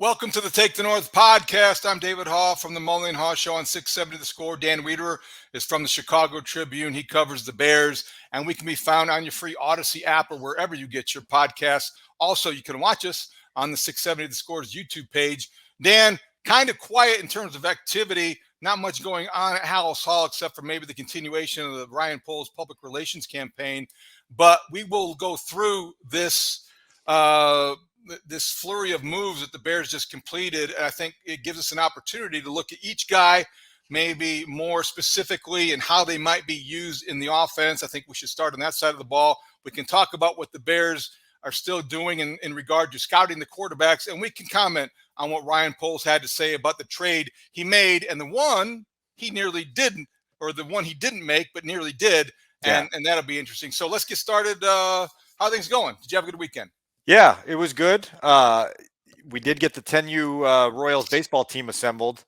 Welcome to the Take the North podcast. I'm David Haugh from the Mully and Haugh Show on 670 The Score. Dan Wiederer is from the Chicago Tribune. He covers the Bears, and we can be found on your free Odyssey app or wherever you get your podcasts. Also, you can watch us on the 670 The Score's YouTube page. Dan, kind of quiet in terms of activity. Not much going on at Haugh Hall except for maybe the continuation of the Ryan Poles public relations campaign. But we will go through this this flurry of moves that the Bears just completed. And I think it gives us an opportunity to look at each guy maybe more specifically and how they might be used in the offense. I think we should start on that side of the ball. We can talk about what the Bears are still doing in regard to scouting the quarterbacks, and we can comment on what Ryan Poles had to say about the trade he made and the one he nearly didn't, or the one he didn't make but nearly did, and that'll be interesting. So let's get started. How are things going? Did you have a good weekend? Yeah, it was good. We did get the 10U Royals baseball team assembled.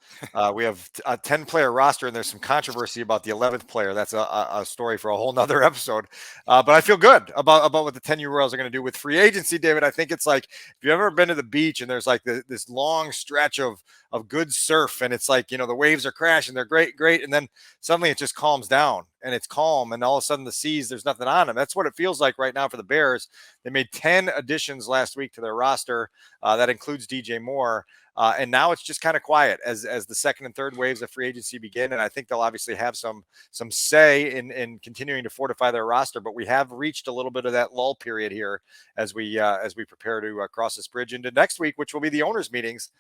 We have a 10-player roster, and there's some controversy about the 11th player. That's a story for a whole nother episode. But I feel good about what the 10U Royals are going to do with free agency, David. I think it's like, if you've ever been to the beach and there's like this long stretch of good surf, and it's like, the waves are crashing, they're great. And then suddenly it just calms down and it's calm, and all of a sudden the seas, there's nothing on them. That's what it feels like right now for the Bears. They made 10 additions last week to their roster. That includes DJ Moore. And now it's just kind of quiet as the second and third waves of free agency begin. And I think they'll obviously have some say in continuing to fortify their roster. But we have reached a little bit of that lull period here as we prepare to cross this bridge into next week, which will be the owners' meetings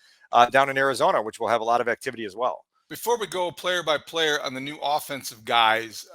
down in Arizona, which will have a lot of activity as well. Before we go player by player on the new offensive guys,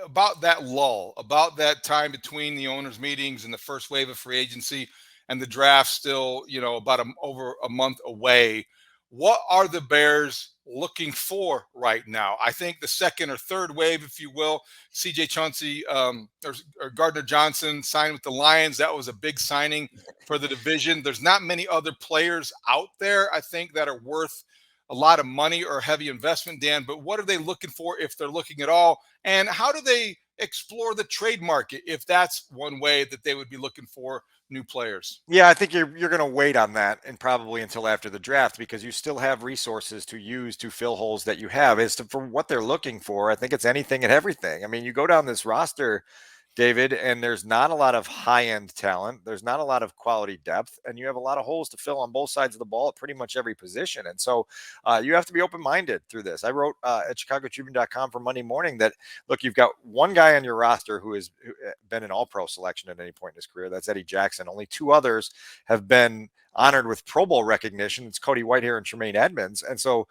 about that lull, about that time between the owners' meetings and the first wave of free agency and the draft still, about over a month away, what are the Bears looking for right now? I think the second or third wave, if you will, CJ Chauncey or Gardner Johnson signed with the Lions. That was a big signing for the division. There's not many other players out there, I think, that are worth a lot of money or heavy investment, Dan, but what are they looking for if they're looking at all? And how do they explore the trade market if that's one way that they would be looking for new players? Yeah, I think you're going to wait on that and probably until after the draft, because you still have resources to use to fill holes that you have. For what they're looking for, I think it's anything and everything. I mean, you go down this roster, David, and there's not a lot of high-end talent. There's not a lot of quality depth, and you have a lot of holes to fill on both sides of the ball at pretty much every position. And so you have to be open-minded through this. I wrote at chicagotribune.com for Monday morning that, look, you've got one guy on your roster who has been an all-pro selection at any point in his career. That's Eddie Jackson. Only two others have been honored with Pro Bowl recognition. It's Cody Whitehair and Tremaine Edmonds. And so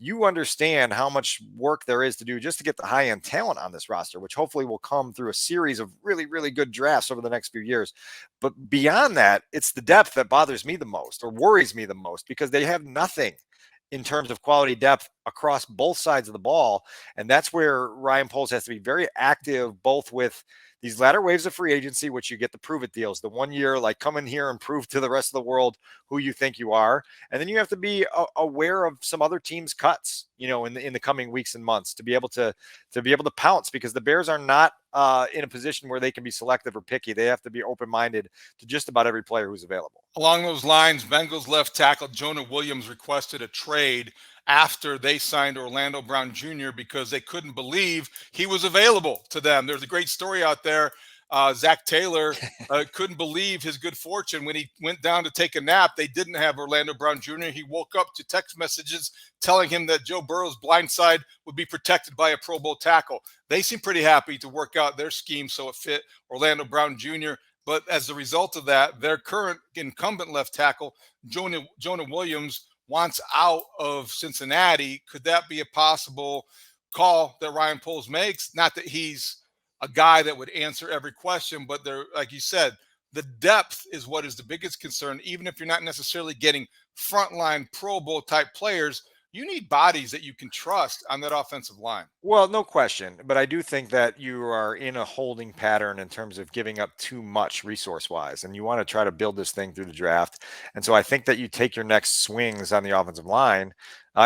you understand how much work there is to do just to get the high-end talent on this roster, which hopefully will come through a series of really, really good drafts over the next few years. But beyond that, it's the depth that bothers me the most or worries me the most, because they have nothing in terms of quality depth across both sides of the ball. And that's where Ryan Poles has to be very active, both with these latter waves of free agency, which you get the prove it deals, the 1 year, like, come in here and prove to the rest of the world who you think you are. And then you have to be aware of some other teams' cuts, in the coming weeks and months to be able to pounce, because the Bears are not in a position where they can be selective or picky. They have to be open-minded to just about every player who's available. Along those lines, Bengals left tackle Jonah Williams requested a trade after they signed Orlando Brown Jr. because they couldn't believe he was available to them. There's a great story out there. Zach Taylor couldn't believe his good fortune when he went down to take a nap. They didn't have Orlando Brown Jr. He woke up to text messages telling him that Joe Burrow's blind side would be protected by a Pro Bowl tackle. They seem pretty happy to work out their scheme so it fit Orlando Brown Jr. But as a result of that, their current incumbent left tackle, Jonah Williams, wants out of Cincinnati. Could that be a possible call that Ryan Poles makes? Not that he's a guy that would answer every question, but they're, like you said, the depth is what is the biggest concern. Even if you're not necessarily getting frontline Pro Bowl type players, you need bodies that you can trust on that offensive line. Well, no question. But I do think that you are in a holding pattern in terms of giving up too much resource-wise, and you want to try to build this thing through the draft. And so I think that you take your next swings on the offensive line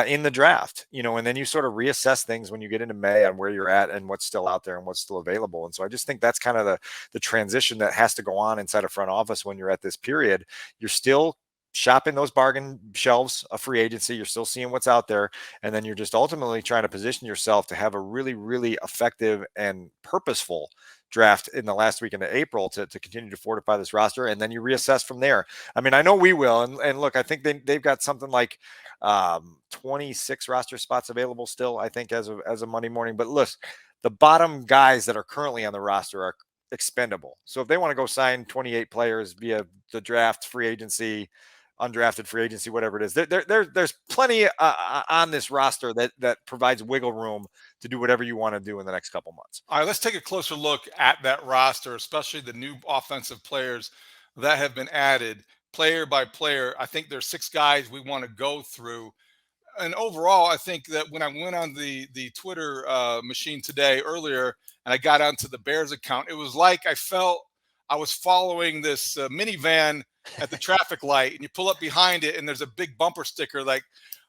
in the draft, and then you sort of reassess things when you get into May on where you're at and what's still out there and what's still available. And so I just think that's kind of the transition that has to go on inside a front office when you're at this period. You're still shopping those bargain shelves of free agency. You're still seeing what's out there. And then you're just ultimately trying to position yourself to have a really, really effective and purposeful draft in the last week into April to continue to fortify this roster. And then you reassess from there. I mean, I know we will. And look, I think they've got something like 26 roster spots available still, I think, as of Monday morning. But listen, the bottom guys that are currently on the roster are expendable. So if they want to go sign 28 players via the draft, free agency, undrafted free agency, whatever it is, there's plenty on this roster that provides wiggle room to do whatever you want to do in the next couple months. All right, let's take a closer look at that roster, especially the new offensive players that have been added player by player. I think there's 6 guys we want to go through. And overall, I think that when I went on the Twitter machine today earlier, and I got onto the Bears account, it was like I felt I was following this minivan at the traffic light, and you pull up behind it, and there's a big bumper sticker like,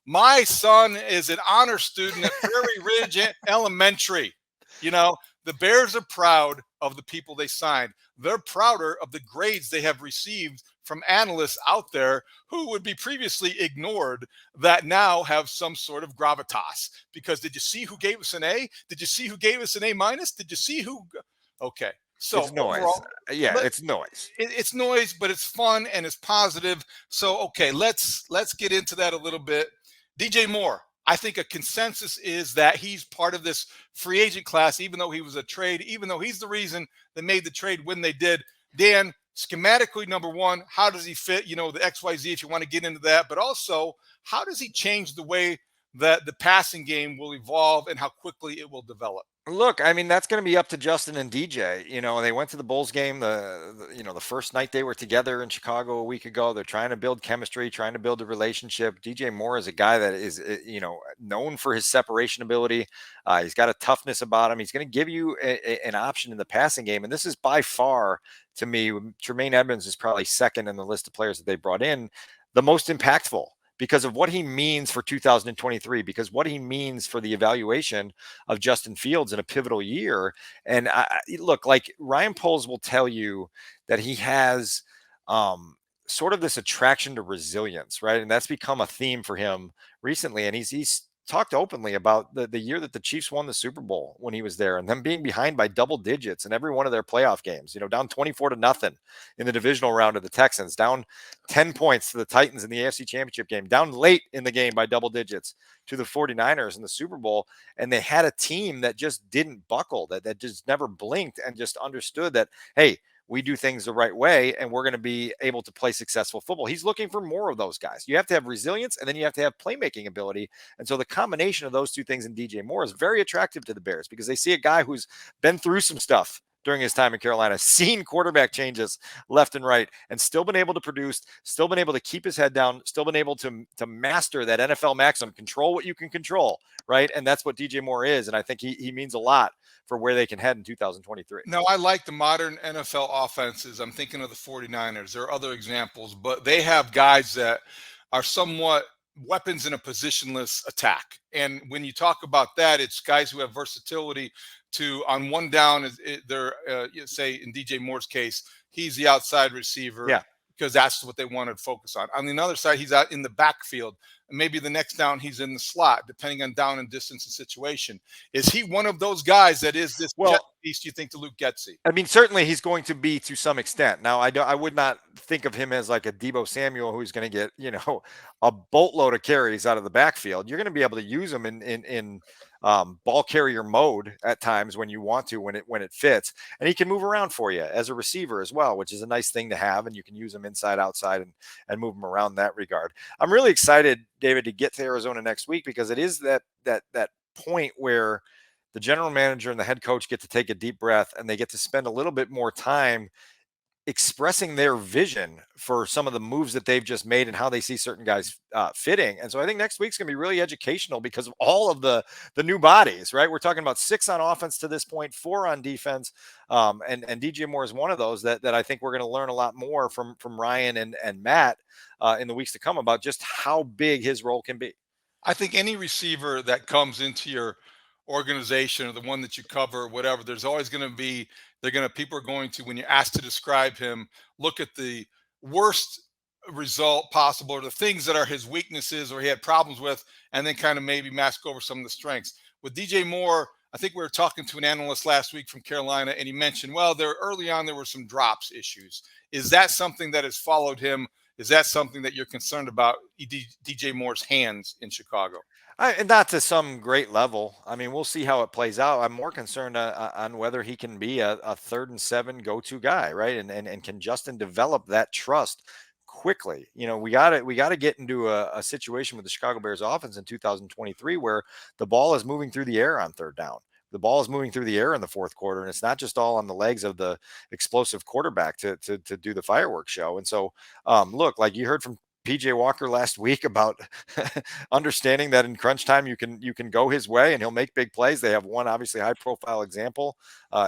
"My son is an honor student at Prairie Ridge Elementary." You know, the Bears are proud of the people they signed. They're prouder of the grades they have received from analysts out there who would be previously ignored, that now have some sort of gravitas. Because did you see who gave us an A? Did you see who gave us an A minus? Did you see who? Okay. So It's noise. overall, Yeah, it's noise. it's noise, but it's fun and it's positive. So okay, let's get into that a little bit. DJ Moore, I think a consensus is that he's part of this free agent class, even though he was a trade, even though he's the reason they made the trade when they did. Dan, schematically, number one, how does he fit? You know, the XYZ, if you want to get into that, but also how does he change the way that the passing game will evolve and how quickly it will develop? Look, I mean, that's going to be up to Justin and DJ. You know, they went to the Bulls game the first night they were together in Chicago a week ago. They're trying to build chemistry, trying to build a relationship. DJ Moore is a guy that is, known for his separation ability. He's got a toughness about him. He's going to give you an option in the passing game. And this is by far, to me, Tremaine Edmonds is probably second in the list of players that they brought in, the most impactful, because of what he means for 2023, because what he means for the evaluation of Justin Fields in a pivotal year. And look, like Ryan Poles will tell you that he has sort of this attraction to resilience, right? And that's become a theme for him recently. And he's talked openly about the year that the Chiefs won the Super Bowl when he was there, and them being behind by double digits in every one of their playoff games, down 24-0 in the divisional round of the Texans, down 10 points to the Titans in the AFC Championship game, down late in the game by double digits to the 49ers in the Super Bowl. And they had a team that just didn't buckle, that just never blinked, and just understood that, hey, we do things the right way, and we're going to be able to play successful football. He's looking for more of those guys. You have to have resilience, and then you have to have playmaking ability. And so the combination of those two things in DJ Moore is very attractive to the Bears, because they see a guy who's been through some stuff during his time in Carolina, seen quarterback changes left and right, and still been able to produce, still been able to keep his head down, still been able to master that NFL maxim, control what you can control, right? And that's what DJ Moore is. And I think he means a lot for where they can head in 2023. No, I like the modern NFL offenses. I'm thinking of the 49ers. There are other examples, but they have guys that are somewhat weapons in a positionless attack. And when you talk about that, it's guys who have versatility to, on one down, they're, say in DJ Moore's case, he's the outside receiver. Yeah. Because that's what they wanted to focus on. On the other side, he's out in the backfield. Maybe the next down, he's in the slot, depending on down and distance and situation. Is he one of those guys that is this jet beast, you think, to Luke Getsy? I mean, certainly he's going to be to some extent. Now, I would not think of him as like a Deebo Samuel who's going to get, a boatload of carries out of the backfield. You're going to be able to use him in ball carrier mode at times when you want to, when it fits, and he can move around for you as a receiver as well, which is a nice thing to have. And you can use him inside, outside, and move him around in that regard. I'm really excited, David, to get to Arizona next week, because it is that point where the general manager and the head coach get to take a deep breath, and they get to spend a little bit more time expressing their vision for some of the moves that they've just made and how they see certain guys fitting. And so I think next week's going to be really educational because of all of the new bodies, right? We're talking about 6 on offense to this point, 4 on defense. And DJ Moore is one of those that I think we're going to learn a lot more from Ryan and Matt in the weeks to come about just how big his role can be. I think any receiver that comes into your organization or the one that you cover, whatever, there's always going to be, people are going to, when you're asked to describe him, look at the worst result possible, or the things that are his weaknesses or he had problems with, and then kind of maybe mask over some of the strengths. With DJ Moore, I think we were talking to an analyst last week from Carolina, and he mentioned, well, there early on there were some drops issues. Is that something that has followed him? Is that something that you're concerned about, DJ Moore's hands in Chicago? And not to some great level. I mean, we'll see how it plays out. I'm more concerned on whether he can be a 3rd and 7 go-to guy, right? And can Justin develop that trust quickly? We got to get into a situation with the Chicago Bears offense in 2023 where the ball is moving through the air on 3rd down. The ball is moving through the air in the 4th quarter, and it's not just all on the legs of the explosive quarterback to do the fireworks show. And so, look, like you heard from PJ Walker last week about understanding that in crunch time you can go his way and he'll make big plays. They have one obviously high profile example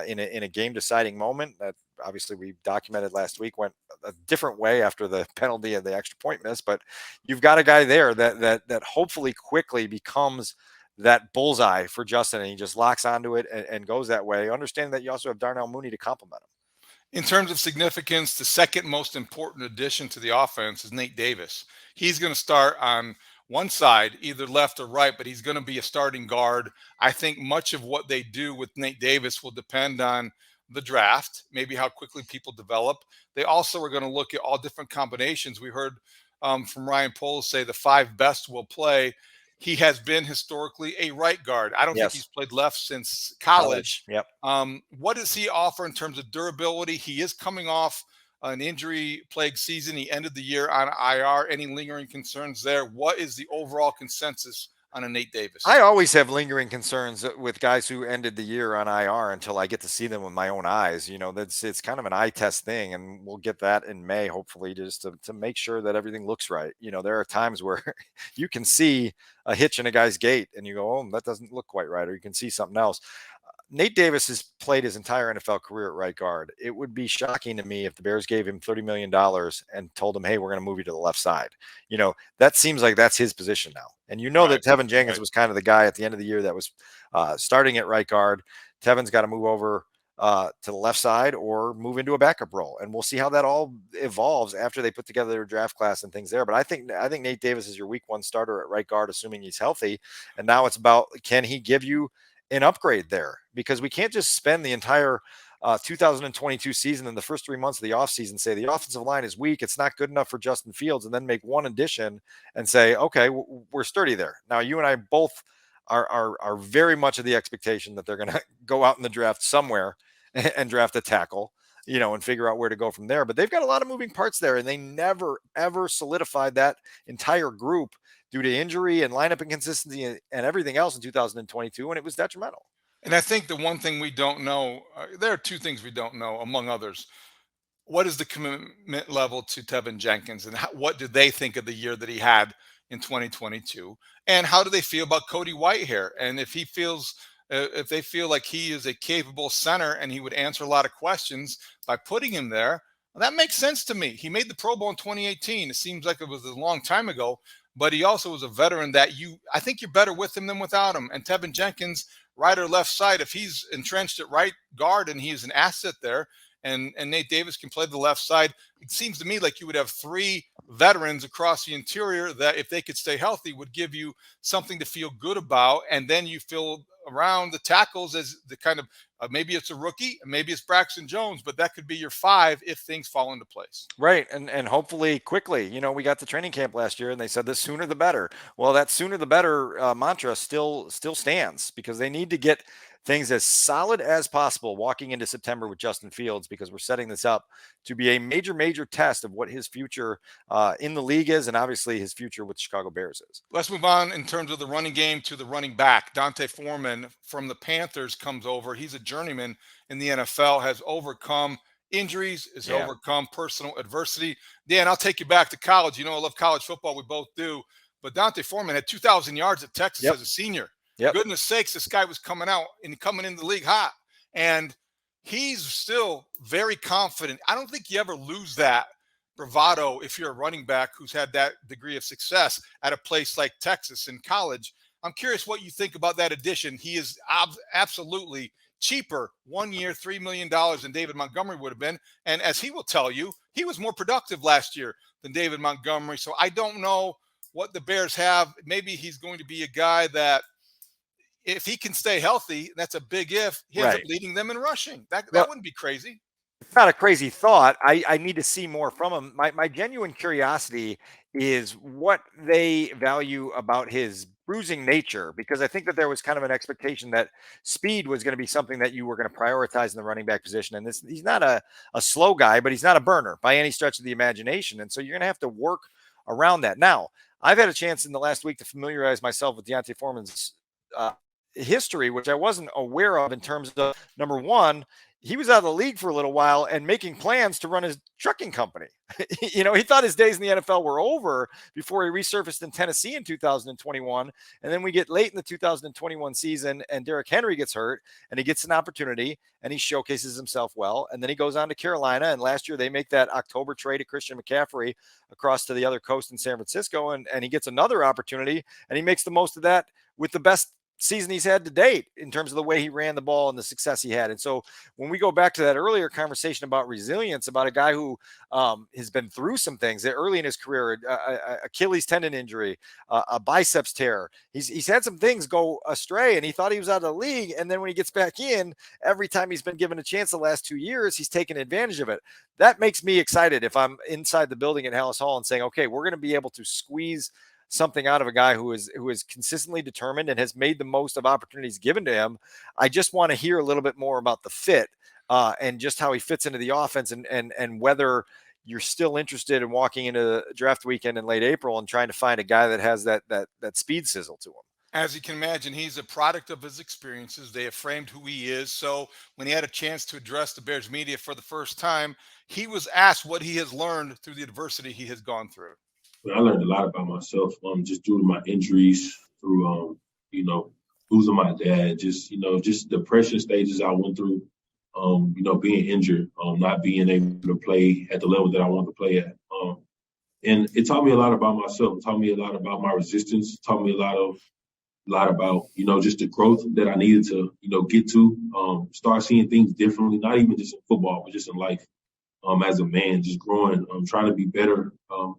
in a game deciding moment that obviously we documented last week went a different way after the penalty and the extra point miss. But you've got a guy there that hopefully quickly becomes that bullseye for Justin, and he just locks onto it and goes that way. Understanding that you also have Darnell Mooney to complement him. In terms of significance, the second most important addition to the offense is Nate Davis. He's going to start on one side, either left or right, but he's going to be a starting guard. I think much of what they do with Nate Davis will depend on the draft, maybe how quickly people develop. They also are going to look at all different combinations. We heard from Ryan Poles say the 5 best will play. He has been historically a right guard. I don't think he's played left since college. Yep. What does he offer in terms of durability? He is coming off an injury-plagued season. He ended the year on IR. Any lingering concerns there? What is the overall consensus on a Nate Davis? I always have lingering concerns with guys who ended the year on IR until I get to see them with my own eyes. It's kind of an eye test thing, and we'll get that in May, hopefully, just to make sure that everything looks right. There are times where you can see a hitch in a guy's gait and you go, oh, that doesn't look quite right, or you can see something else. Nate Davis has played his entire NFL career at right guard. It would be shocking to me if the Bears gave him $30 million and told him, hey, we're going to move you to the left side. That seems like that's his position now. And that Tevin Jenkins was kind of the guy at the end of the year that was starting at right guard. Tevin's got to move over to the left side or move into a backup role. And we'll see how that all evolves after they put together their draft class and things there. But I think Nate Davis is your week 1 starter at right guard, assuming he's healthy. And now it's about, can he give you an upgrade there? Because we can't just spend the entire 2022 season and the first 3 months of the offseason say the offensive line is weak, it's not good enough for Justin Fields, and then make one addition and say, okay, we're sturdy there. Now, you and I both are very much of the expectation that they're going to go out in the draft somewhere and draft a tackle, and figure out where to go from there. But they've got a lot of moving parts there, and they never, ever solidified that entire group due to injury and lineup inconsistency and everything else in 2022, and it was detrimental. And I think the one thing we don't know, there are 2 things we don't know, among others. What is the commitment level to Tevin Jenkins, and what did they think of the year that he had in 2022? And how do they feel about Cody Whitehair? And if they feel like he is a capable center and he would answer a lot of questions by putting him there, well, that makes sense to me. He made the Pro Bowl in 2018. It seems like it was a long time ago, but he also was a veteran that I think you're better with him than without him. And Tevin Jenkins, right or left side, if he's entrenched at right guard and he's an asset there, and Nate Davis can play the left side, it seems to me like you would have 3 veterans across the interior that, if they could stay healthy, would give you something to feel good about. And then you fill around the tackles as the kind of maybe it's a rookie, maybe it's Braxton Jones, but that could be your 5 if things fall into place. Right. And hopefully quickly. We got to training camp last year and they said the sooner the better. Well, that sooner the better mantra still stands, because they need to get things as solid as possible walking into September with Justin Fields, because we're setting this up to be a major, major test of what his future in the league is, and obviously his future with the Chicago Bears is. Let's move on in terms of the running game to the running back. Dante Foreman from the Panthers comes over. He's a journeyman in the NFL, has overcome injuries, has overcome personal adversity. Dan, I'll take you back to college. I love college football. We both do. But Dante Foreman had 2,000 yards at Texas as a senior. Goodness sakes, this guy was coming into the league hot. And he's still very confident. I don't think you ever lose that bravado if you're a running back who's had that degree of success at a place like Texas in college. I'm curious what you think about that addition. He is absolutely cheaper 1 year, $3 million than David Montgomery would have been. And as he will tell you, he was more productive last year than David Montgomery. So I don't know what the Bears have. Maybe he's going to be a guy that, if he can stay healthy, that's a big if, he ends up leading them in rushing. That wouldn't be crazy. It's not a crazy thought. I need to see more from him. My genuine curiosity is what they value about his bruising nature, because I think that there was kind of an expectation that speed was going to be something that you were going to prioritize in the running back position. And he's not a slow guy, but he's not a burner by any stretch of the imagination. And so you're going to have to work around that. Now, I've had a chance in the last week to familiarize myself with D'Onta Foreman's history, which I wasn't aware of in terms of, number one, he was out of the league for a little while and making plans to run his trucking company. He thought his days in the NFL were over before he resurfaced in Tennessee in 2021. And then we get late in the 2021 season and Derrick Henry gets hurt and he gets an opportunity and he showcases himself well. And then he goes on to Carolina. And last year they make that October trade of Christian McCaffrey across to the other coast in San Francisco. And he gets another opportunity and he makes the most of that with the best season he's had to date in terms of the way he ran the ball and the success he had. And so when we go back to that earlier conversation about resilience, about a guy who has been through some things early in his career, Achilles tendon injury, a biceps tear, he's had some things go astray and he thought he was out of the league. And then when he gets back in, every time he's been given a chance the last 2 years, he's taken advantage of it. That makes me excited if I'm inside the building at Hallis Hall and saying, okay, we're going to be able to squeeze something out of a guy who is consistently determined and has made the most of opportunities given to him. I just want to hear a little bit more about the fit and just how he fits into the offense and whether you're still interested in walking into the draft weekend in late April and trying to find a guy that has that speed sizzle to him. As you can imagine, he's a product of his experiences. They have framed who he is. So when he had a chance to address the Bears media for the first time, he was asked what he has learned through the adversity he has gone through. I learned a lot about myself, just due to my injuries, through, losing my dad, just the pressure stages I went through, being injured, not being able to play at the level that I want to play at. And it taught me a lot about myself. It taught me a lot about my resistance. It taught me a lot about, just the growth that I needed to, get to, start seeing things differently, not even just in football, but just in life. As a man, just growing, trying to be better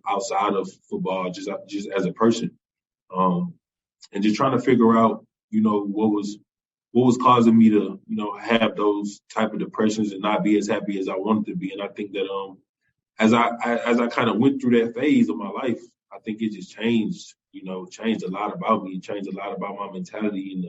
outside of football, just as a person, and just trying to figure out, what was causing me to, have those type of depressions and not be as happy as I wanted to be. And I think that as I kind of went through that phase of my life, I think it just changed a lot about me, changed a lot about my mentality and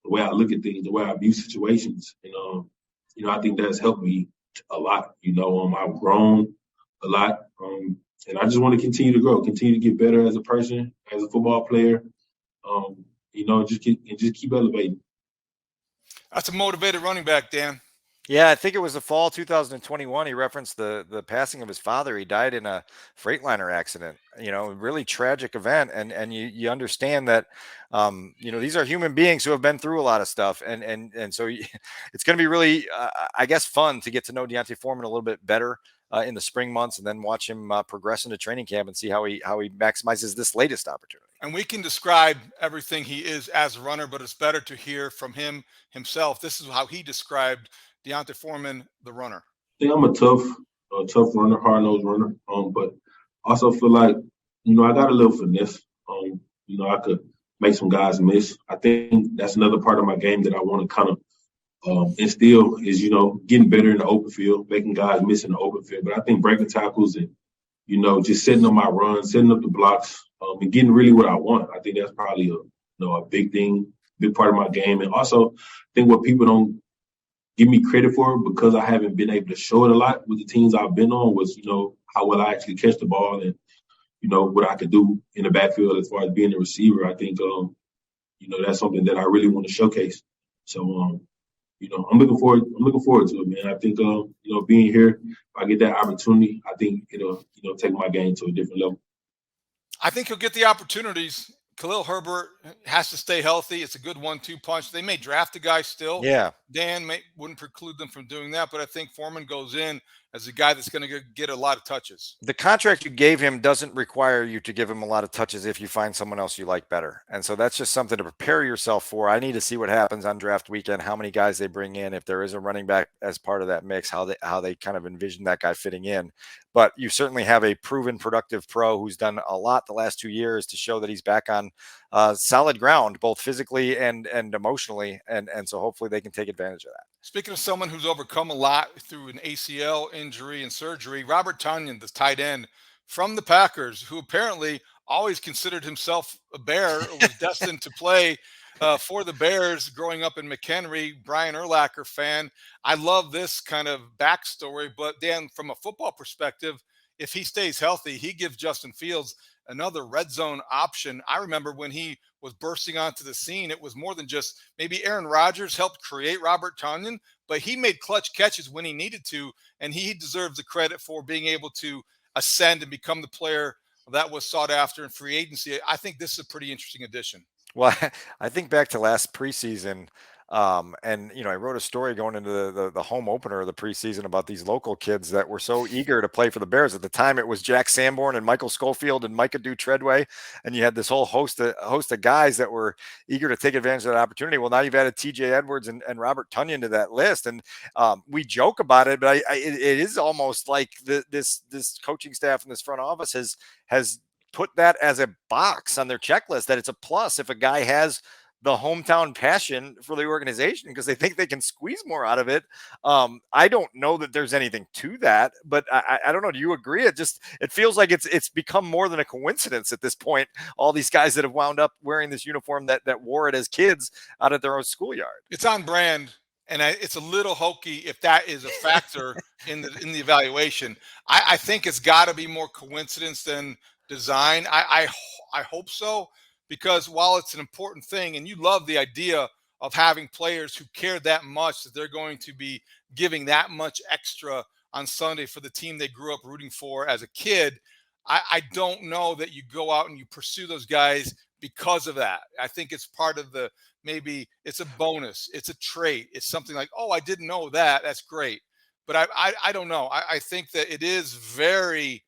the way I look at things, the way I view situations, and I think that's helped me a lot. I've grown a lot, and I just want to continue to grow, continue to get better as a person, as a football player. Just keep elevating. That's a motivated running back, Dan. Yeah, I think it was the fall 2021. He referenced the passing of his father. He died in a Freightliner accident. A really tragic event, and you understand that these are human beings who have been through a lot of stuff, and so it's going to be really I guess fun to get to know D'Onta Foreman a little bit better in the spring months, and then watch him progress into training camp and see how he maximizes this latest opportunity. And we can describe everything he is as a runner, but it's better to hear from him himself. This is how he described D'Onta Foreman, the runner. I think I'm a tough runner, hard-nosed runner, but also feel like, I got a little finesse. I could make some guys miss. I think that's another part of my game that I want to kind of instill is, getting better in the open field, making guys miss in the open field. But I think breaking tackles and, just setting up my runs, setting up the blocks, and getting really what I want. I think that's probably a big thing, big part of my game. And also, I think what people don't give me credit for, because I haven't been able to show it a lot with the teams I've been on, was, how well I actually catch the ball and, what I could do in the backfield as far as being a receiver. I think, that's something that I really want to showcase. So, I'm looking forward to it, man. I think, being here, if I get that opportunity, I think it'll, take my game to a different level. I think he'll get the opportunities, Khalil Herbert has to stay healthy. It's a good 1-2 punch. They may draft a guy still. Yeah. Wouldn't preclude them from doing that, but I think Foreman goes in as a guy that's going to get a lot of touches. The contract you gave him doesn't require you to give him a lot of touches if you find someone else you like better. And so that's just something to prepare yourself for. I need to see what happens on draft weekend, how many guys they bring in, if there is a running back as part of that mix, how they kind of envision that guy fitting in. But you certainly have a proven productive pro who's done a lot the last 2 years to show that he's back on solid ground, both physically and emotionally. And so hopefully they can take advantage of that. Speaking of someone who's overcome a lot through an ACL injury and surgery, Robert Tonyan, the tight end from the Packers, who apparently always considered himself a Bear, was destined to play for the Bears growing up in McHenry. Brian Urlacher fan. I love this kind of backstory, but Dan, from a football perspective, if he stays healthy, he gives Justin Fields another red zone option. I remember when he was bursting onto the scene, it was more than just maybe Aaron Rodgers helped create Robert Tonyan, but he made clutch catches when he needed to, and he deserves the credit for being able to ascend and become the player that was sought after in free agency. I think this is a pretty interesting addition. Well, I think back to last preseason, and I wrote a story going into the home opener of the preseason about these local kids that were so eager to play for the Bears. At the time, it was Jack Sanborn and Michael Schofield and Micah Dew Treadway, and you had this whole host of guys that were eager to take advantage of that opportunity. Well, now you've added T.J. Edwards and Robert Tonyan to that list, and we joke about it, but it is almost like this coaching staff and this front office has put that as a box on their checklist, that it's a plus if a guy has the hometown passion for the organization because they think they can squeeze more out of it. I don't know that there's anything to that, but I don't know. Do you agree? It feels like it's become more than a coincidence at this point. All these guys that have wound up wearing this uniform that wore it as kids out at their own schoolyard. It's on brand. And it's a little hokey if that is a factor in the evaluation. I think it's got to be more coincidence than design. I hope so, because while it's an important thing, and you love the idea of having players who care that much that they're going to be giving that much extra on Sunday for the team they grew up rooting for as a kid, I don't know that you go out and you pursue those guys because of that. I think it's part of maybe it's a bonus, it's a trait, it's something like, oh, I didn't know that. That's great. But I don't know. I think that it is very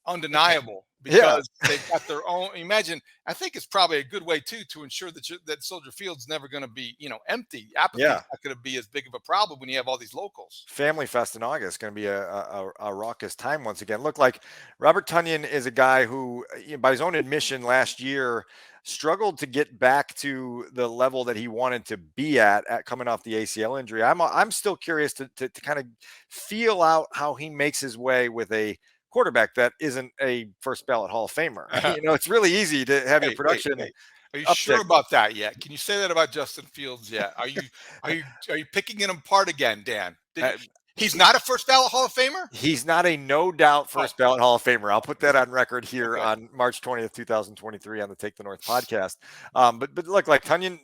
undeniable because they've got their own. Imagine, I think it's probably a good way too to ensure that Soldier Field's never going to be empty. Apathy's not going to be as big of a problem when you have all these locals. Family Fest in August going to be a raucous time once again. Look, like Robert Tonyan is a guy who, by his own admission last year, struggled to get back to the level that he wanted to be at coming off the ACL injury. I'm still curious to kind of feel out how he makes his way with a quarterback that isn't a first ballot Hall of Famer. It's really easy to have your production. Are you sure about that yet? Can you say that about Justin Fields yet? Are you picking him apart again, Dan? He's not a first ballot Hall of Famer? He's not a no doubt first ballot Hall of Famer. I'll put that on record here on March 20th, 2023 on the Take the North podcast. But look, like Tonyan,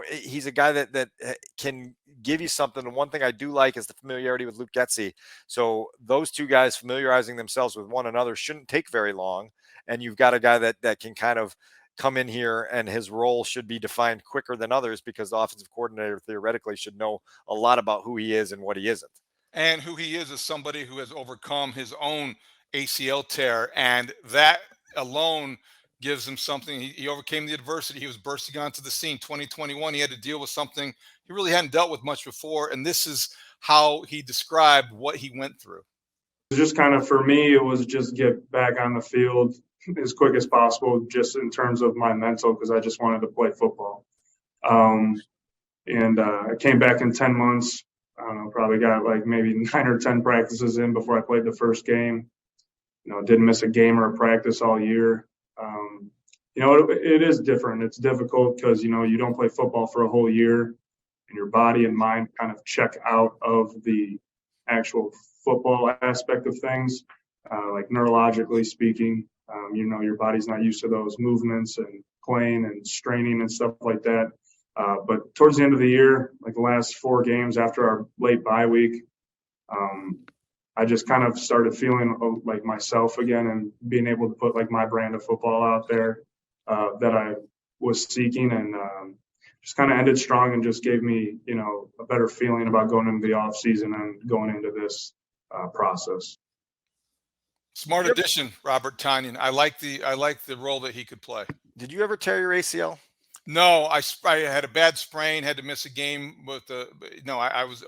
he's a guy that can give you something. And one thing I do like is the familiarity with Luke Getsy. So those two guys familiarizing themselves with one another shouldn't take very long. And you've got a guy that can kind of come in here and his role should be defined quicker than others because the offensive coordinator theoretically should know a lot about who he is and what he isn't. And who he is somebody who has overcome his own ACL tear. And that alone gives him something. He overcame the adversity. He was bursting onto the scene. 2021, he had to deal with something he really hadn't dealt with much before. And this is how he described what he went through. Just kind of, for me, it was just get back on the field as quick as possible, just in terms of my mental, because I just wanted to play football. And I came back in 10 months. I don't know, probably got like maybe 9 or 10 practices in before I played the first game. Didn't miss a game or a practice all year. It is different. It's difficult because, you don't play football for a whole year and your body and mind kind of check out of the actual football aspect of things, like neurologically speaking. Your body's not used to those movements and playing and straining and stuff like that. But towards the end of the year, like the last 4 games after our late bye week, I just kind of started feeling like myself again and being able to put like my brand of football out there. that I was seeking, and just kind of ended strong and just gave me, a better feeling about going into the off season and going into this process. Smart addition, Robert Tonyan. I like the role that he could play. Did you ever tear your ACL? No, I had a bad sprain, had to miss a game with the. No, I was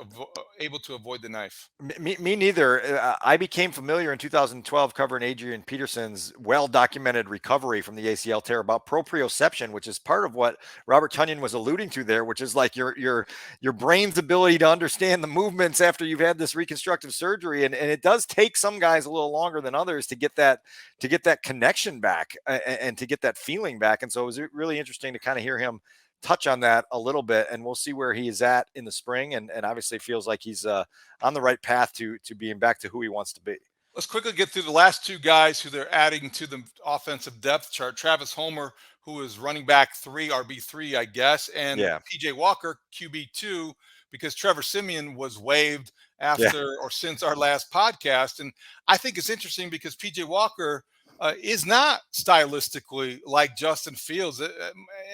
able to avoid the knife. Me neither. I became familiar in 2012 covering Adrian Peterson's well-documented recovery from the ACL tear about proprioception, which is part of what Robert Tonyan was alluding to there, which is like your brain's ability to understand the movements after you've had this reconstructive surgery, and it does take some guys a little longer than others to get that connection back and to get that feeling back. And so it was really interesting to kind of hear him touch on that a little bit, and we'll see where he is at in the spring. And obviously feels like he's on the right path to being back to who he wants to be. Let's quickly get through the last two guys who they're adding to the offensive depth chart. Travis Homer, who is running back 3, RB3, I guess, and PJ Walker, QB2, because Trevor Siemian was waived after or since our last podcast. And I think it's interesting because PJ Walker is not stylistically like Justin Fields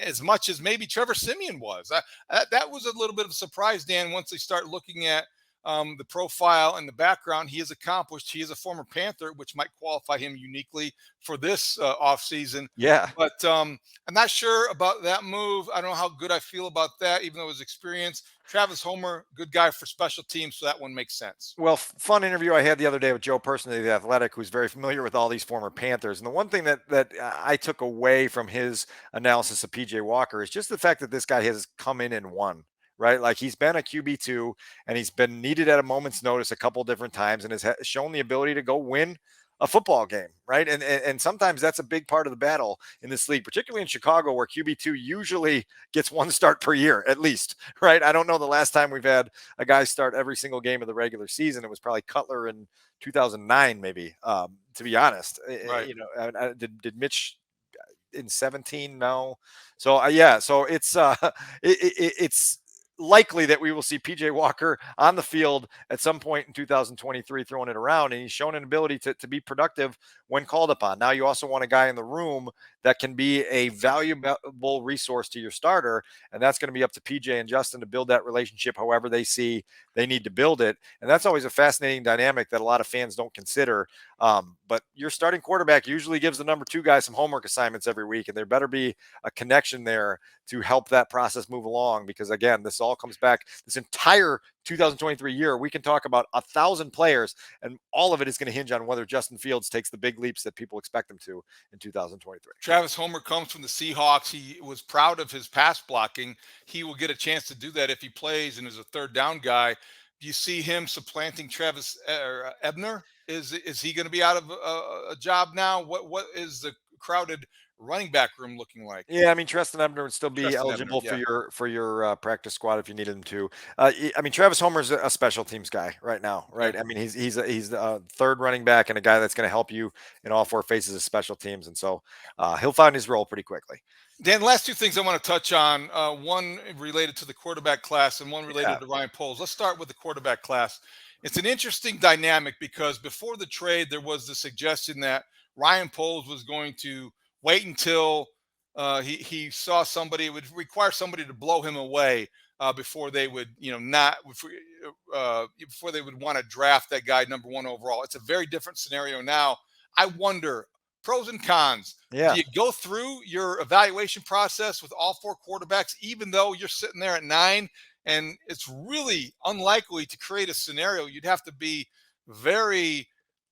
as much as maybe Trevor Siemian was. That was a little bit of a surprise, Dan, once they start looking at the profile and the background. He is accomplished. He is a former Panther, which might qualify him uniquely for this offseason. Yeah. But I'm not sure about that move. I don't know how good I feel about that, even though his experience. Travis Homer, good guy for special teams, so that one makes sense. Well, fun interview I had the other day with Joe Person of The Athletic, who's very familiar with all these former Panthers. And the one thing that I took away from his analysis of PJ Walker is just the fact that this guy has come in and won. Right? Like, he's been a QB2 and he's been needed at a moment's notice a couple different times and has shown the ability to go win a football game. Right. And sometimes that's a big part of the battle in this league, particularly in Chicago, where QB2 usually gets one start per year, at least. Right. I don't know the last time we've had a guy start every single game of the regular season. It was probably Cutler in 2009, maybe, to be honest. Right. Did Mitch in 17? No. So so it's likely that we will see PJ Walker on the field at some point in 2023 throwing it around, and he's shown an ability to be productive when called upon. Now you also want a guy in the room that can be a valuable resource to your starter, and that's going to be up to PJ and Justin to build that relationship however they see they need to build it. And that's always a fascinating dynamic that a lot of fans don't consider. But your starting quarterback usually gives the number 2 guy some homework assignments every week, and there better be a connection there to help that process move along, because again, this all comes back this entire 2023 year. We can talk about 1,000 players, and all of it is going to hinge on whether Justin Fields takes the big leaps that people expect him to in 2023. Travis Homer comes from the Seahawks. He was proud of his pass blocking. He will get a chance to do that if he plays and is a third down guy. Do you see him supplanting Travis Ebner? Is he going to be out of a job now? What is the crowded running back room looking like? Yeah, I mean, Treston Ebner would still be Treston eligible Ebner, for your practice squad if you needed him to. I mean, Travis Homer's a special teams guy right now, right? Yeah. I mean, he's the third running back and a guy that's going to help you in all 4 phases of special teams, and so he'll find his role pretty quickly. Dan, last 2 things I want to touch on. One related to the quarterback class and one related to Ryan Poles. Let's start with the quarterback class. It's an interesting dynamic because before the trade, there was the suggestion that Ryan Poles was going to wait until he saw somebody. It would require somebody to blow him away before they would, before they would want to draft that guy number 1 overall. It's a very different scenario now. I wonder, pros and cons. Yeah. Do you go through your evaluation process with all 4 quarterbacks, even though you're sitting there at 9? And it's really unlikely to create a scenario. You'd have to be very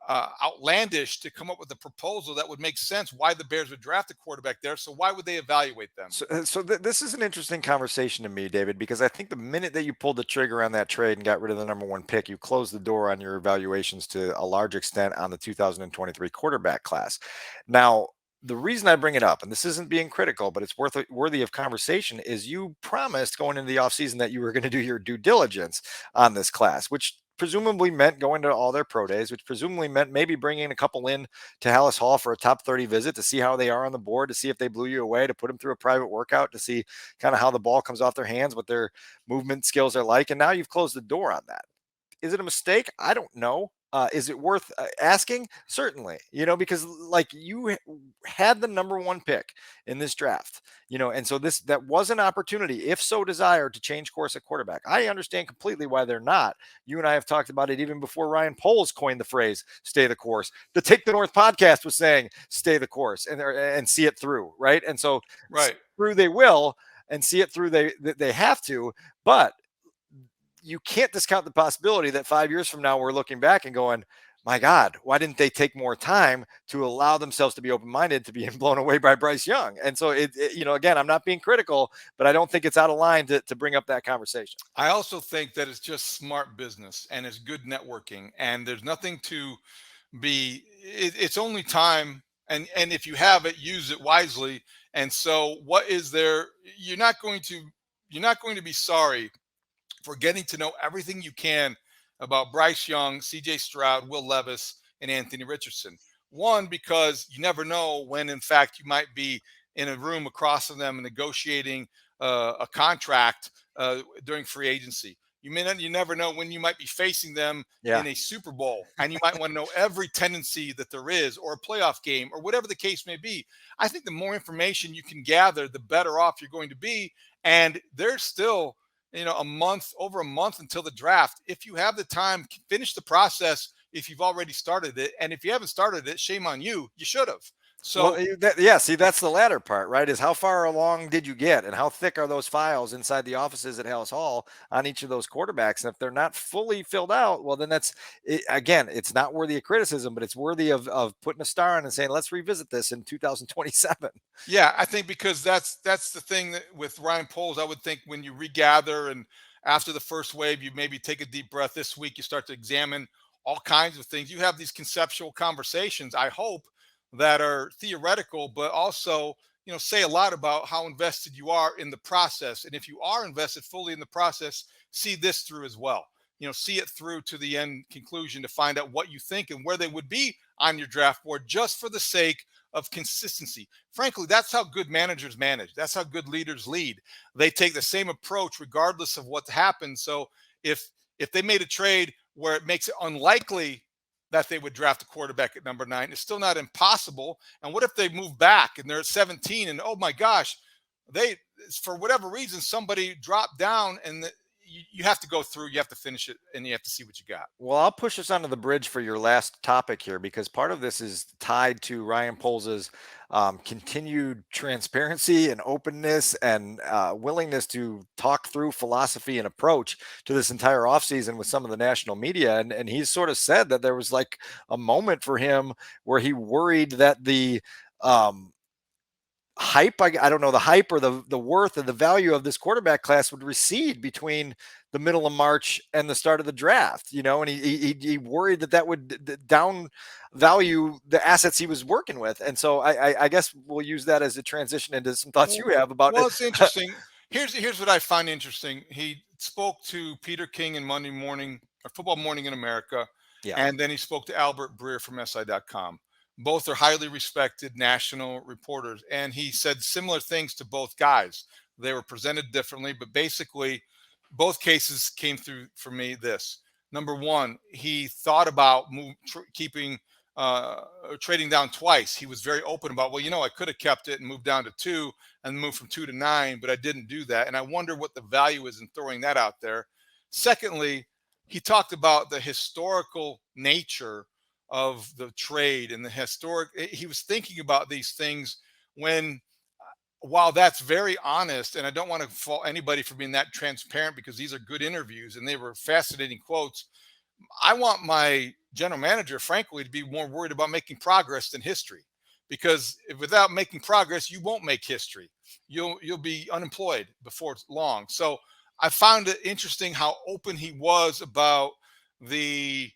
outlandish to come up with a proposal that would make sense why the Bears would draft a quarterback there. So why would they evaluate them? So this is an interesting conversation to me, David, because I think the minute that you pulled the trigger on that trade and got rid of the number 1 pick, you closed the door on your evaluations to a large extent on the 2023 quarterback class. Now, the reason I bring it up, and this isn't being critical, but it's worthy of conversation, is you promised going into the offseason that you were going to do your due diligence on this class, which presumably meant going to all their pro days, which presumably meant maybe bringing a couple in to Hallis Hall for a top 30 visit to see how they are on the board, to see if they blew you away, to put them through a private workout, to see kind of how the ball comes off their hands, what their movement skills are like. And now you've closed the door on that. Is it a mistake? I don't know. Is it worth asking? Certainly, because like had the number one pick in this draft, and so that was an opportunity, if so desired, to change course at quarterback. I understand completely why they're not. You and I have talked about it even before Ryan Poles coined the phrase "stay the course." The Take the North podcast was saying "stay the course" and see it through, right? And so Right. through they will, and see it through they have to, but you can't discount the possibility that 5 years from now we're looking back and going, my God, why didn't they take more time to allow themselves to be open-minded to being blown away by Bryce Young? And so again, I'm not being critical, but I don't think it's out of line to bring up that conversation. I also think that it's just smart business and it's good networking, and there's nothing to it's only time, and if you have it, use it wisely. And so what is there, you're not going to be sorry for getting to know everything you can about Bryce Young, CJ Stroud, Will Levis, and Anthony Richardson. One, because you never know when, in fact, you might be in a room across from them negotiating a contract during free agency. You never know when you might be facing them Yeah. in a Super Bowl, and you might want to know every tendency that there is, or a playoff game, or whatever the case may be. I think the more information you can gather, the better off you're going to be. And there's still over a month until the draft. If you have the time, finish the process if you've already started it. And if you haven't started it, shame on you. You should have. So see, that's the latter part, right? Is how far along did you get, and how thick are those files inside the offices at Haugh Hall on each of those quarterbacks? And if they're not fully filled out, well, then again, it's not worthy of criticism, but it's worthy of putting a star on and saying, let's revisit this in 2027. yeah, I think because that's the thing that with Ryan Poles, I would think when you regather and after the first wave, you maybe take a deep breath. This week, you start to examine all kinds of things. You have these conceptual conversations, I hope, that are theoretical, but also, say a lot about how invested you are in the process. And if you are invested fully in the process, see this through as well. See it through to the end conclusion to find out what you think and where they would be on your draft board, just for the sake of consistency. Frankly, that's how good managers manage. That's how good leaders lead. They take the same approach regardless of what happens. So if they made a trade where it makes it unlikely that they would draft a quarterback at number 9, it's still not impossible. And what if they move back and they're at 17 and, oh my gosh, they, for whatever reason, somebody dropped down, and you have to go through, you have to finish it, and you have to see what you got. Well, I'll push us onto the bridge for your last topic here, because part of this is tied to Ryan Poles's continued transparency and openness and willingness to talk through philosophy and approach to this entire offseason with some of the national media. And he's sort of said that there was like a moment for him where he worried that the hype, I don't know, the hype or the worth and the value of this quarterback class would recede between the middle of March and the start of the draft, and he worried that would down value the assets he was working with. And so I guess we'll use that as a transition into some thoughts you have about it. Well, it's interesting. Here's what I find interesting. He spoke to Peter King in Monday Morning, or Football Morning in America. Yeah. And then he spoke to Albert Breer from SI.com. Both are highly respected national reporters. And he said similar things to both guys. They were presented differently, but basically both cases came through for me this. Number one, he thought about trading down twice. He was very open about, well, I could have kept it and moved down to 2 and moved from 2 to 9, but I didn't do that. And I wonder what the value is in throwing that out there. Secondly, he talked about the historical nature of the trade and he was thinking about these things while that's very honest, and I don't want to fault anybody for being that transparent, because these are good interviews and they were fascinating quotes. I want my general manager, frankly, to be more worried about making progress than history, because without making progress, you won't make history. You'll be unemployed before long. So I found it interesting how open he was about the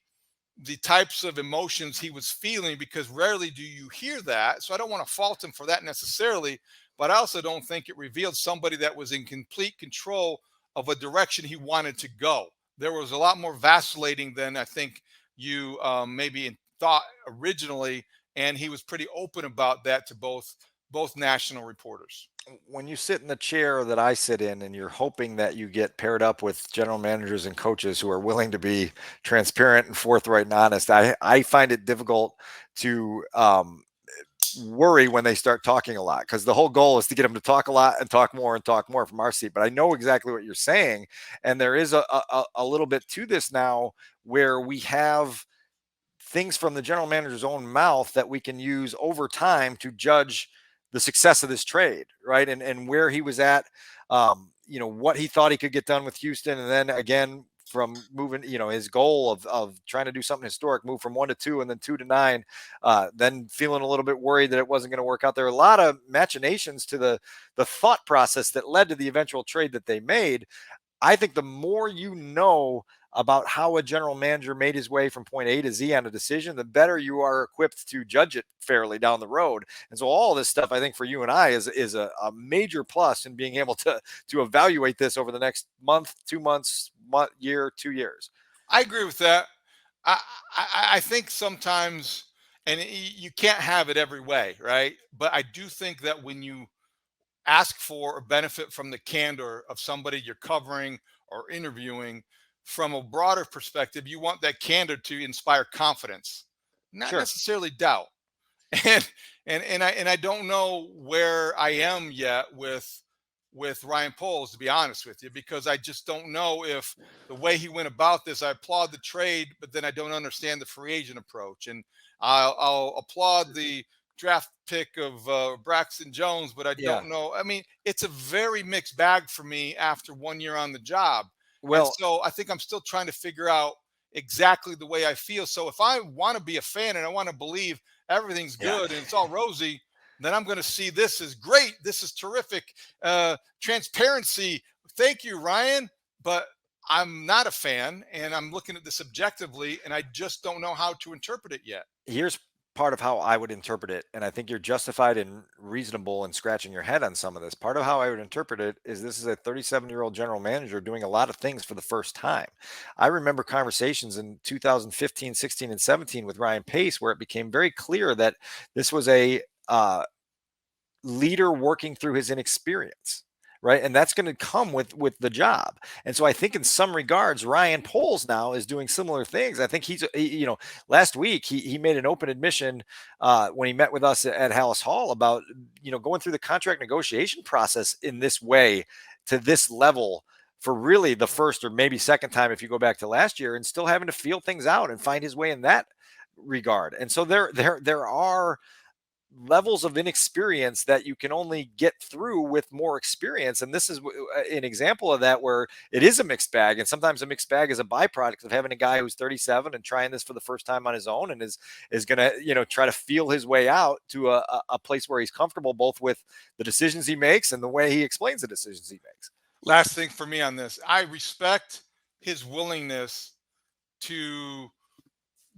types of emotions he was feeling, because rarely do you hear that. So I don't want to fault him for that necessarily, but I also don't think it revealed somebody that was in complete control of a direction he wanted to go. There was a lot more vacillating than I think you maybe thought originally, and he was pretty open about that to both national reporters. When you sit in the chair that I sit in and you're hoping that you get paired up with general managers and coaches who are willing to be transparent and forthright and honest, I find it difficult to worry when they start talking a lot, because the whole goal is to get them to talk a lot and talk more from our seat. But I know exactly what you're saying. And there is a little bit to this now where we have things from the general manager's own mouth that we can use over time to judge the success of this trade, right? And where he was at, what he thought he could get done with Houston. And then again, from moving, his goal of trying to do something historic, move from 1 to 2 and then 2 to 9, then feeling a little bit worried that it wasn't going to work out. There are a lot of machinations to the thought process that led to the eventual trade that they made. I think the more you know about how a general manager made his way from point A to Z on a decision, the better you are equipped to judge it fairly down the road. And so all this stuff, I think for you and I is a major plus in being able to evaluate this over the next month, 2 months, year, 2 years. I agree with that. I think sometimes, and you can't have it every way, right? But I do think that when you ask for or benefit from the candor of somebody you're covering or interviewing, from a broader perspective, you want that candor to inspire confidence, not Sure. necessarily doubt. And I don't know where I am yet with Ryan Poles, to be honest with you, because I just don't know if the way he went about this. I applaud the trade, but then I don't understand the free agent approach, and I'll applaud the draft pick of Braxton Jones, but I Yeah. don't know. I mean, it's a very mixed bag for me after 1 year on the job. And Well, so I think I'm still trying to figure out exactly the way I feel. So if I want to be a fan and I want to believe everything's Yeah. good and it's all rosy, then I'm going to see this is great. This is terrific. Transparency. Thank you, Ryan. But I'm not a fan, and I'm looking at this objectively, and I just don't know how to interpret it yet. here's part of how I would interpret it, and I think you're justified and reasonable in scratching your head on some of this. Part of how I would interpret it is this is a 37-year-old general manager doing a lot of things for the first time. I remember conversations in 2015, 16, and 17 with Ryan Pace where it became very clear that this was a leader working through his inexperience, right? And that's going to come with the job. And so I think in some regards, Ryan Poles now is doing similar things. I think last week he made an open admission when he met with us at Hallis Hall about going through the contract negotiation process in this way to this level for really the first or maybe second time if you go back to last year, and still having to feel things out and find his way in that regard. And so there are levels of inexperience that you can only get through with more experience. And this is an example of that, where it is a mixed bag. And sometimes a mixed bag is a byproduct of having a guy who's 37 and trying this for the first time on his own, and is going to, try to feel his way out to a place where he's comfortable both with the decisions he makes and the way he explains the decisions he makes. Last thing for me on this, I respect his willingness to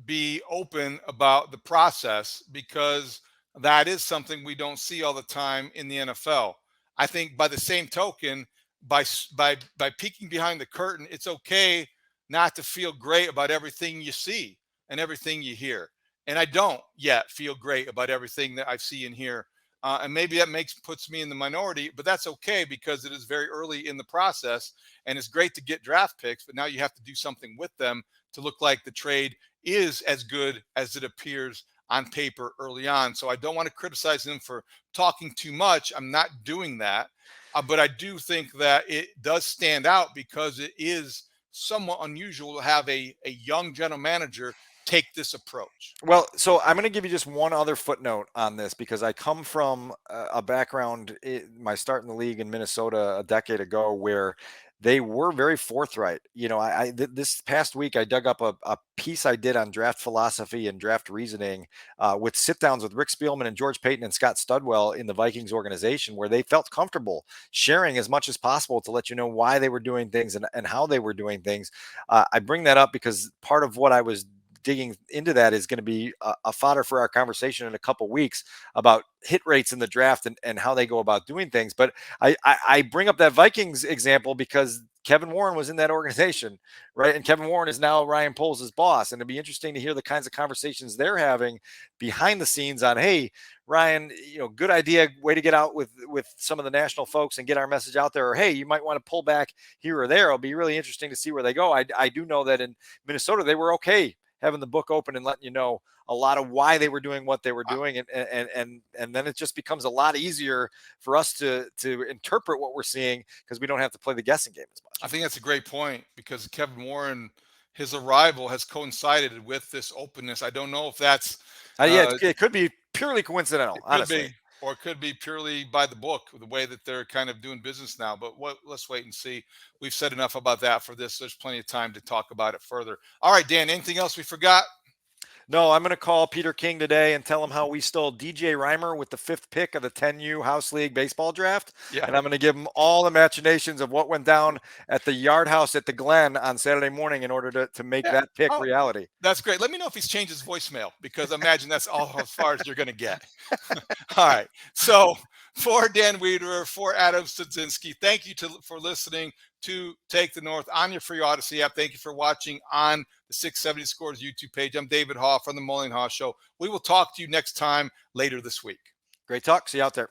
be open about the process, because that is something we don't see all the time in the NFL. I think by the same token, by peeking behind the curtain, it's okay not to feel great about everything you see and everything you hear. And I don't yet feel great about everything that I see and hear. And maybe that puts me in the minority, but that's okay, because it is very early in the process, and it's great to get draft picks, but now you have to do something with them to look like the trade is as good as it appears on paper early on. So I don't want to criticize him for talking too much. I'm not doing that. But I do think that it does stand out, because it is somewhat unusual to have a young general manager take this approach. Well, so I'm going to give you just one other footnote on this, because I come from a background, my start in the league in Minnesota a decade ago, where they were very forthright. This past week, I dug up a piece I did on draft philosophy and draft reasoning with sit downs with Rick Spielman and George Payton and Scott Studwell in the Vikings organization, where they felt comfortable sharing as much as possible to let you know why they were doing things and how they were doing things. I bring that up because part of what I was digging into that is going to be a fodder for our conversation in a couple weeks about hit rates in the draft and how they go about doing things. But I bring up that Vikings example because Kevin Warren was in that organization, right? And Kevin Warren is now Ryan Poles' boss. And it'd be interesting to hear the kinds of conversations they're having behind the scenes on, hey, Ryan, good idea, way to get out with some of the national folks and get our message out there. Or, hey, you might want to pull back here or there. It'll be really interesting to see where they go. I do know that in Minnesota, they were okay having the book open and letting you know a lot of why they were doing what they were doing. And then it just becomes a lot easier for us to interpret what we're seeing because we don't have to play the guessing game as much. I think that's a great point because Kevin Warren, his arrival has coincided with this openness. I don't know if that's it could be purely coincidental, honestly. Or it could be purely by the book, the way that they're kind of doing business now. But let's wait and see. We've said enough about that for this. There's plenty of time to talk about it further. All right, Dan, anything else we forgot? No, I'm going to call Peter King today and tell him how we stole DJ Reimer with the 5th pick of the 10U House League baseball draft. Yeah. And I'm going to give him all the machinations of what went down at the Yard House at the Glen on Saturday morning in order to make that pick reality. That's great. Let me know if he's changed his voicemail because I imagine that's all as far as you're going to get. All right. So for Dan Wiederer, for Adam Studzinski, thank you for listening to Take the North on your free Odyssey app. Thank you for watching on the 670 Scores YouTube page. I'm David Haugh from the Mully and Haugh Show. We will talk to you next time later this week. Great talk. See you out there.